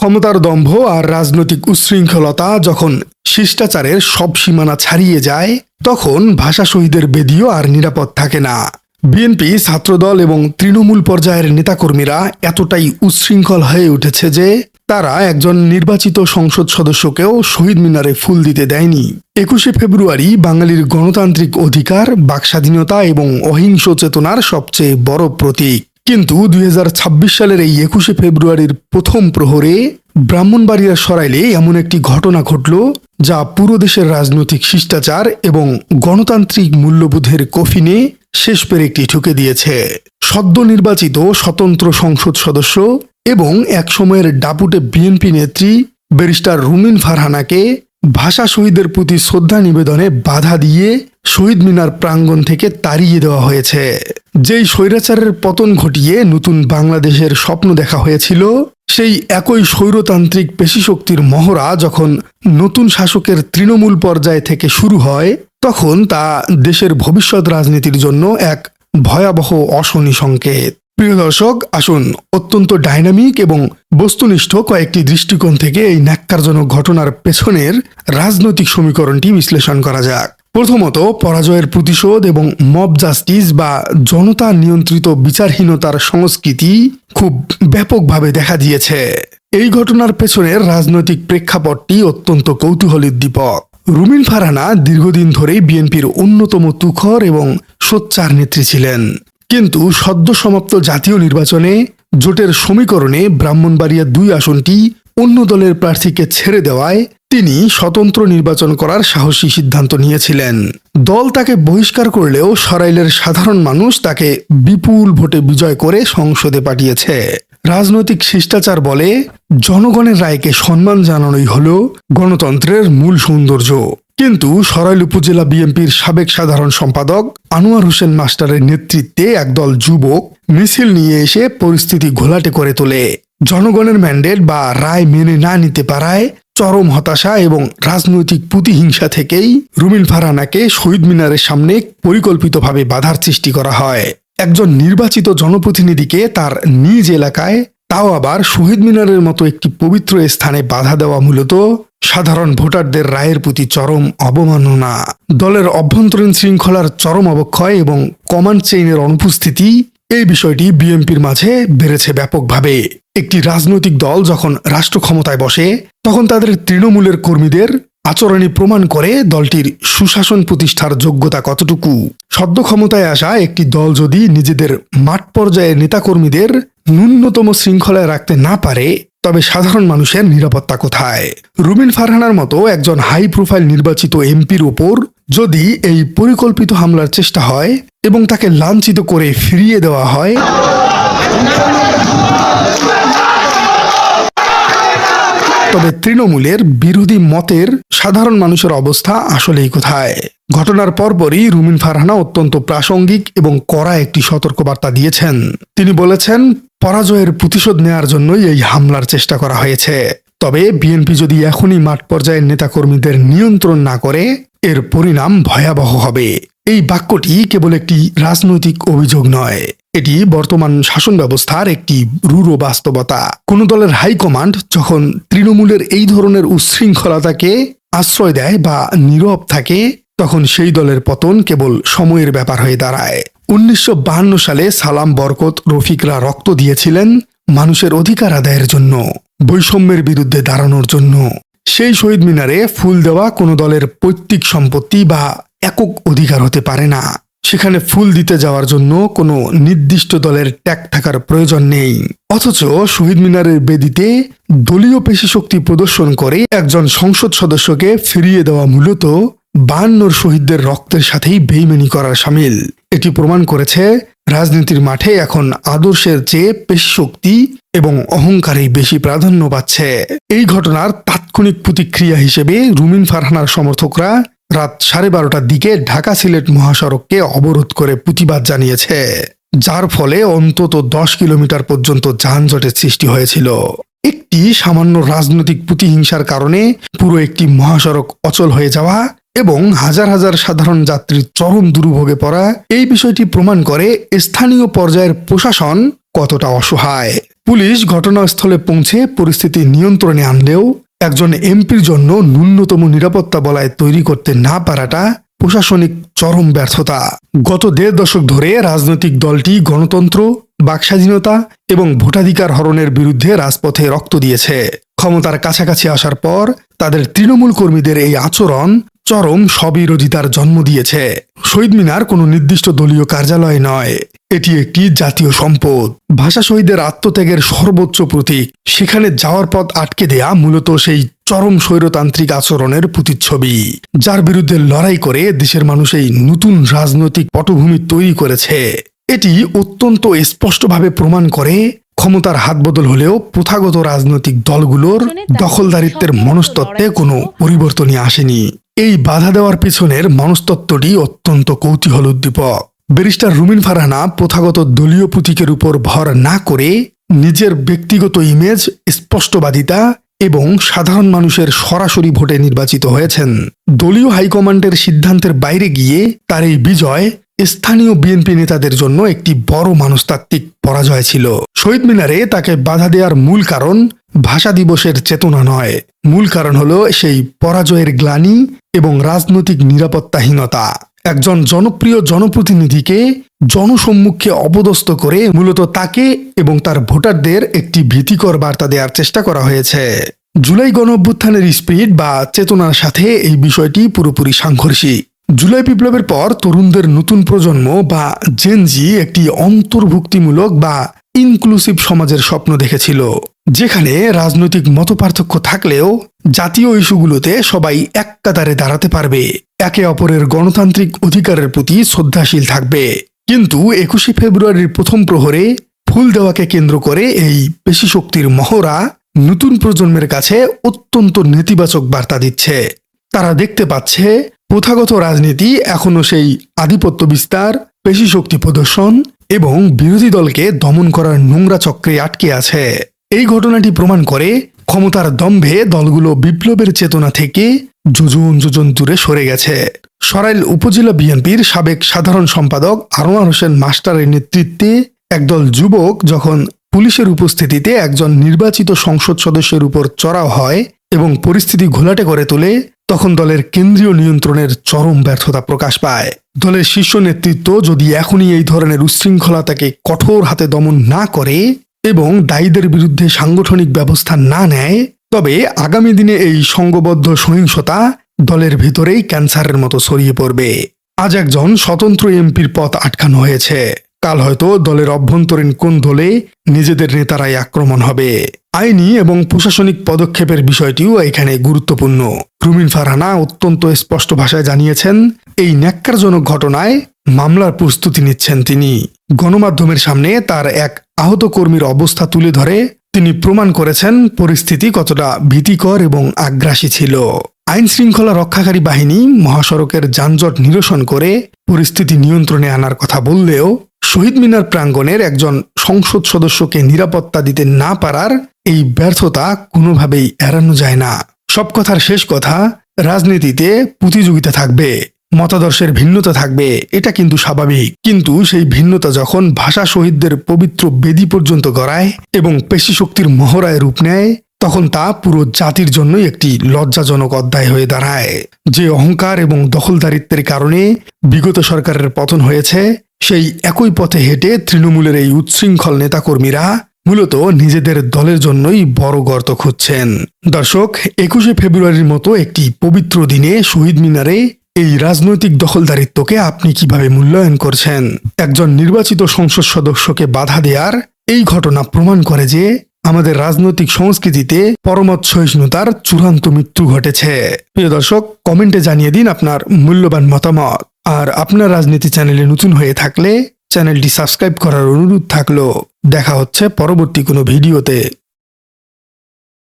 ক্ষমতার দম্ভ আর রাজনৈতিক উচ্ছৃঙ্খলতা যখন শিষ্টাচারের সব সীমানা ছাড়িয়ে যায়, তখন ভাষা শহীদের বেদিও আর নিরাপদ থাকে না। বিএনপি, ছাত্রদল এবং তৃণমূল পর্যায়ের নেতাকর্মীরা এতটাই উচ্ছৃঙ্খল হয়ে উঠেছে যে তারা একজন নির্বাচিত সংসদ সদস্যকেও শহীদ মিনারে ফুল দিতে দেয়নি। 21শে ফেব্রুয়ারি বাঙালির গণতান্ত্রিক অধিকার, বাকস্বাধীনতা এবং অহিংস চেতনার সবচেয়ে বড় প্রতীক। কিন্তু 2026 সালের এই 21শে ফেব্রুয়ারির প্রথম প্রহরে ব্রাহ্মণবাড়িয়ার সরাইলে এমন একটি ঘটনা ঘটল যা পুরো দেশের রাজনৈতিক শিষ্টাচার এবং গণতান্ত্রিক মূল্যবোধের কফিনে শেষ পেরেকটি ঠুকে দিয়েছে। সদ্য নির্বাচিত স্বতন্ত্র সংসদ সদস্য এবং একসময়ের দাপুটে বিএনপি নেত্রী ব্যারিস্টার রুমিন ফারহানাকে ভাষা শহীদের প্রতি শ্রদ্ধা নিবেদনে বাধা দিয়ে শহীদ মিনার প্রাঙ্গণ থেকে তাড়িয়ে দেওয়া হয়েছে। যেই স্বৈরাচারের পতন ঘটিয়ে নতুন বাংলাদেশের স্বপ্ন দেখা হয়েছিল, সেই একই স্বৈরতান্ত্রিক পেশিশক্তির মহড়া যখন নতুন শাসকের তৃণমূল পর্যায় থেকে শুরু হয়, তখন তা দেশের ভবিষ্যৎ রাজনীতির জন্য এক ভয়াবহ অশনি সংকেত। প্রিয় দর্শক, আসুন অত্যন্ত ডাইনামিক এবং বস্তুনিষ্ঠ কয়েকটি দৃষ্টিকোণ থেকে এই ন্যাক্কারজনক ঘটনার পেছনের রাজনৈতিক সমীকরণটি বিশ্লেষণ করা যাক। প্রথমত, পরাজয়ের প্রতিশোধ এবং মব জাস্টিস বা জনতা নিয়ন্ত্রিত বিচারহীনতার সংস্কৃতি খুব ব্যাপকভাবে দেখা দিয়েছে। এই ঘটনার পেছনের রাজনৈতিক প্রেক্ষাপটটি অত্যন্ত কৌতূহলোদ্দীপক। রুমিন ফারহানা দীর্ঘদিন ধরেই বিএনপির অন্যতম তুখর এবং সোচ্চার নেত্রী ছিলেন, কিন্তু সদ্য সমাপ্ত জাতীয় নির্বাচনে জোটের সমীকরণে ব্রাহ্মণবাড়িয়া 2 আসনটি অন্য দলের প্রার্থীকে ছেড়ে দেওয়ায় তিনি স্বতন্ত্র নির্বাচন করার সাহসী সিদ্ধান্ত নিয়েছিলেন। দল তাকে বহিষ্কার করলেও সরাইলের সাধারণ মানুষ তাকে বিপুল ভোটে বিজয় করে সংসদে পাঠিয়েছে। রাজনৈতিক শিষ্টাচার বলে জনগণের রায়কে সম্মান জানানোই হল গণতন্ত্রের মূল সৌন্দর্য। কিন্তু সরাইল উপজেলা বিএনপির সাবেক সাধারণ সম্পাদক আনোয়ার হোসেন মাস্টারের নেতৃত্বে একদল যুবক মিছিল নিয়ে এসে পরিস্থিতি ঘোলাটে করে তোলে। জনগণের ম্যান্ডেট বা রায় মেনে না নিতে পারায় চরম হতাশা এবং রাজনৈতিক প্রতিহিংসা থেকেই রুমিন ফারহানাকে শহীদ মিনারের সামনে পরিকল্পিতভাবে বাধার সৃষ্টি করা হয়। একজন নির্বাচিত জনপ্রতিনিধিকে তার নিজ এলাকায়, তাও আবার শহীদ মিনারের মতো একটি পবিত্র স্থানে বাধা দেওয়া মূলত সাধারণ ভোটারদের রায়ের প্রতি চরম অবমাননা। দলের অভ্যন্তরীণ শৃঙ্খলার চরম অবক্ষয় এবং কমান্ড চেইনের অনুপস্থিতি এই বিষয়টি বিএনপির মাঝে বেড়েছে ব্যাপকভাবে। একটি রাজনৈতিক দল যখন রাষ্ট্র ক্ষমতায় বসে, তখন তাদের তৃণমূলের কর্মীদের আচরণই প্রমাণ করে দলটির সুশাসন প্রতিষ্ঠার যোগ্যতা কতটুকু। সদ্য ক্ষমতায় আসা একটি দল যদি নিজেদের মাঠ পর্যায়ের নেতাকর্মীদের ন্যূনতম শৃঙ্খলায় রাখতে না পারে, তবে সাধারণ মানুষের নিরাপত্তা কোথায়? রুমিন ফারহানার মতো একজন হাই প্রোফাইল নির্বাচিত এমপির ওপর যদি এই পরিকল্পিত হামলার চেষ্টা হয় এবং তাকে লাঞ্ছিত করে ফিরিয়ে দেওয়া হয়, তবে তৃণমূলের বিরোধী মতের সাধারণ মানুষের অবস্থা আসলেই কোথায়? ঘটনার পরপরই রুমিন ফারহানা অত্যন্ত প্রাসঙ্গিক এবং কড়া একটি সতর্কবার্তা দিয়েছেন। তিনি বলেছেন, পরাজয়ের প্রতিশোধ নেয়ার জন্যই এই হামলার চেষ্টা করা হয়েছে। তবে বিএনপি যদি এখনই মাঠ পর্যায়ের নেতাকর্মীদের নিয়ন্ত্রণ না করে, এর পরিণাম ভয়াবহ হবে। এই বাক্যটি কেবল একটি রাজনৈতিক অভিযোগ নয়, এটি বর্তমান শাসন ব্যবস্থার একটি রূঢ় বাস্তবতা। কোন দলের হাইকমান্ড যখন তৃণমূলের এই ধরনের উচ্ছৃঙ্খলতাকে আশ্রয় দেয় বা নীরব থাকে, তখন সেই দলের পতন কেবল সময়ের ব্যাপার হয়ে দাঁড়ায়। 1952 সালে সালাম, বরকত, রফিকরা রক্ত দিয়েছিলেন মানুষের অধিকার আদায়ের জন্য, বৈষম্যের বিরুদ্ধে দাঁড়ানোর জন্য। সেই শহীদ মিনারে ফুল দেওয়া কোনো দলের পৈতৃক সম্পত্তি বা একক অধিকার হতে পারে না। সেখানে ফুল দিতে যাওয়ার জন্য কোনো নির্দিষ্ট দলের ট্যাগ থাকার প্রয়োজন নেই। অথচ শহীদ মিনারের বেদিতে দলীয় পেশিশক্তি প্রদর্শন করে একজন সংসদ সদস্যকে ফিরিয়ে দেওয়া মূলত 52 শহীদদের রক্তের সাথেই বেইমানি করার শামিল। এটি প্রমাণ করেছে রাজনীতির মাঠে এখন আদর্শের চেয়ে পেশিশক্তি এবং অহংকারই বেশি প্রাধান্য পাচ্ছে। এই ঘটনার তাৎক্ষণিক প্রতিক্রিয়া হিসেবে রুমিন ফারহানার সমর্থকরা রাত 12:30টার দিকে ঢাকা সিলেট মহাসড়ককে অবরোধ করে প্রতিবাদ জানিয়েছে, যার ফলে অন্তত 10 কিলোমিটার পর্যন্ত যানজটের সৃষ্টি হয়েছিল। একটি সামান্য রাজনৈতিক প্রতিহিংসার কারণে পুরো একটি মহাসড়ক অচল হয়ে যাওয়া এবং হাজার হাজার সাধারণ যাত্রীর চরম দুর্ভোগে পড়া, এই বিষয়টি প্রমাণ করে স্থানীয় পর্যায়ের প্রশাসন কতটা অসহায়। পুলিশ ঘটনাস্থলে পৌঁছে পরিস্থিতি নিয়ন্ত্রণে আনলেও একজন এমপির জন্য ন্যূনতম নিরাপত্তা বলয় তৈরি করতে না পারাটা প্রশাসনিক চরম ব্যর্থতা। গত ১.৫ দশক ধরে রাজনৈতিক দলটি গণতন্ত্র, বাকস্বাধীনতা এবং ভোটাধিকার হরণের বিরুদ্ধে রাজপথে রক্ত দিয়েছে। ক্ষমতার কাছাকাছি আসার পর তাদের তৃণমূল কর্মীদের এই আচরণ চরম স্ববিরোধিতার জন্ম দিয়েছে। শহীদ মিনার কোনো নির্দিষ্ট দলীয় কার্যালয় নয়, এটি একটি জাতীয় সম্পদ, ভাষা শহীদের আত্মত্যাগের সর্বোচ্চ প্রতীক। সেখানে যাওয়ার পথ আটকে দেয়া মূলত সেই চরম স্বৈরতান্ত্রিক আচরণের প্রতিচ্ছবি, যার বিরুদ্ধে লড়াই করে দেশের মানুষ এই নতুন রাজনৈতিক পটভূমি তৈরি করেছে। এটি অত্যন্ত স্পষ্টভাবে প্রমাণ করে ক্ষমতার হাত বদল হলেও প্রথাগত রাজনৈতিক দলগুলোর দখলদারিত্বের মনস্তত্ত্বে কোনো পরিবর্তনই আসেনি। এই বাধা দেওয়ার পেছনের মনস্তত্ত্বটি অত্যন্ত কৌতূহল উদ্দীপক। ব্যারিস্টার রুমিন ফারহানা প্রথাগত দলীয় প্রতীকের উপর ভর না করে নিজের ব্যক্তিগত ইমেজ, স্পষ্টবাদিতা এবং সাধারণ মানুষের সরাসরি ভোটে নির্বাচিত হয়েছেন। দলীয় হাইকমান্ডের সিদ্ধান্তের বাইরে গিয়ে তার এই বিজয় স্থানীয় বিএনপি নেতাদের জন্য একটি বড় মনস্তাত্ত্বিক পরাজয় ছিল। শহীদ মিনারে তাকে বাধা দেওয়ার মূল কারণ ভাষা দিবসের চেতনা নয়, মূল কারণ হলো সেই পরাজয়ের গ্লানি এবং রাজনৈতিক নিরাপত্তাহীনতা। একজন জনপ্রিয় জনপ্রতিনিধিকে জনসম্মুখে অপদস্থ করে মূলত তাকে এবং তার ভোটারদের একটি ভীতিকর বার্তা দেওয়ার চেষ্টা করা হয়েছে। জুলাই গণঅভ্যুত্থানের স্পিরিট বা চেতনার সাথে এই বিষয়টি পুরোপুরি সাংঘর্ষিক। জুলাই বিপ্লবের পর তরুণদের নতুন প্রজন্ম বা জেনজি একটি অন্তর্ভুক্তিমূলক বা ইনক্লুসিভ সমাজের স্বপ্ন দেখেছিল, যেখানে রাজনৈতিক মতপার্থক্য থাকলেও জাতীয় ইস্যুগুলোতে সবাই এক কাতারে দাঁড়াতে পারবে, একে অপরের গণতান্ত্রিক অধিকারের প্রতি শ্রদ্ধাশীল থাকবে। কিন্তু ২১শে ফেব্রুয়ারির প্রথম প্রহরে ফুল দেওয়াকে কেন্দ্র করে এই পেশিশক্তির মহড়া নতুন প্রজন্মের কাছে অত্যন্ত নেতিবাচক বার্তা দিচ্ছে। তারা দেখতে পাচ্ছে প্রথাগত রাজনীতি এখনো সেই আধিপত্য বিস্তার, পেশিশক্তি প্রদর্শন এবং বিরোধী দলকে দমন করার নোংরা চক্রে আটকে আছে। এই ঘটনাটি প্রমাণ করে ক্ষমতার দম্ভে দলগুলো বিপ্লবের চেতনা থেকে যোজন যোজন দূরে সরে গেছে। সরাইল উপজেলা বিএনপির সাবেক সাধারণ সম্পাদক আনোয়ার হোসেন মাস্টারের নেতৃত্বে একদল যুবক যখন পুলিশের উপস্থিতিতে একজন নির্বাচিত সংসদ সদস্যের উপর চড়াও হয় এবং পরিস্থিতি ঘোলাটে করে তোলে, তখন দলের কেন্দ্রীয় নিয়ন্ত্রণের চরম ব্যর্থতা প্রকাশ পায়। দলের শীর্ষ নেতৃত্ব যদি এখনই এই ধরনের উচ্ছৃঙ্খলতাকে কঠোর হাতে দমন না করে এবং দায়ীদের বিরুদ্ধে সাংগঠনিক ব্যবস্থা না নেয়, তবে আগামী দিনে এই সংঘবদ্ধ সহিংসতা দলের ভিতরেই ক্যান্সারের মতো ছড়িয়ে পড়বে। আজ একজন স্বতন্ত্র এমপির পথ আটকানো হয়েছে, কাল হয়তো দলের অভ্যন্তরীণ কোন দলে নিজেদের নেতারাই আক্রমণ হবে। আইনি এবং প্রশাসনিক পদক্ষেপের বিষয়টিও এখানে গুরুত্বপূর্ণ। রুমিন ফারহানা অত্যন্ত স্পষ্ট ভাষায় জানিয়েছেন, এই ন্যাক্কারজনক ঘটনায় মামলার প্রস্তুতি নিচ্ছেন তিনি। গণমাধ্যমের সামনে তার এক আহত কর্মীর অবস্থা তুলে ধরে তিনি প্রমাণ করেছেন পরিস্থিতি কতটা ভীতিকর এবং আগ্রাসী ছিল। আইন শৃঙ্খলা রক্ষাকারী বাহিনী মহাসড়কের যানজট নিরসন করে পরিস্থিতি নিয়ন্ত্রণে আনার কথা বললেও শহীদ মিনার প্রাঙ্গণের একজন সংসদ সদস্যকে নিরাপত্তা দিতে না পারার এই ব্যর্থতা কোনোভাবেই এড়ানো যায় না। সব কথার শেষ কথা, রাজনীতিতে প্রতিযোগিতা থাকবে, মতাদর্শের ভিন্নতা থাকবে, এটা কিন্তু স্বাভাবিক। কিন্তু সেই ভিন্নতা যখন ভাষা শহীদদের পবিত্র বেদি পর্যন্ত গড়ায় এবং পেশিশক্তির মহড়ায় রূপ নেয়, তখন তা পুরো জাতির জন্যই একটি লজ্জাজনক অধ্যায় হয়ে দাঁড়ায়। যে অহংকার এবং দখলদারিত্বের কারণে বিগত সরকারের পতন হয়েছে, সেই একই পথে হেঁটে তৃণমূলের এই উচ্ছৃঙ্খল নেতাকর্মীরা মূলত নিজেদের দলের জন্যই বড় গর্ত খুঁজছেন। দর্শক, ২১শে ফেব্রুয়ারির মতো একটি পবিত্র দিনে শহীদ মিনারে এই রাজনৈতিক দখলদারিত্বকে আপনি কিভাবে মূল্যায়ন করছেন? একজন নির্বাচিত সংসদ সদস্যকে বাধা দেওয়ার এই ঘটনা প্রমাণ করে যে আমাদের রাজনৈতিক সংস্কৃতিতে পরমত সহিষ্ণুতার চূড়ান্ত মৃত্যু ঘটেছে। প্রিয় দর্শক, কমেন্টে জানিয়ে দিন আপনার মূল্যবান মতামত। আর আপনার রাজনীতি চ্যানেলে নতুন হয়ে থাকলে চ্যানেলটি সাবস্ক্রাইব করার অনুরোধ থাকলো। দেখা হচ্ছে পরবর্তী কোনো ভিডিওতে।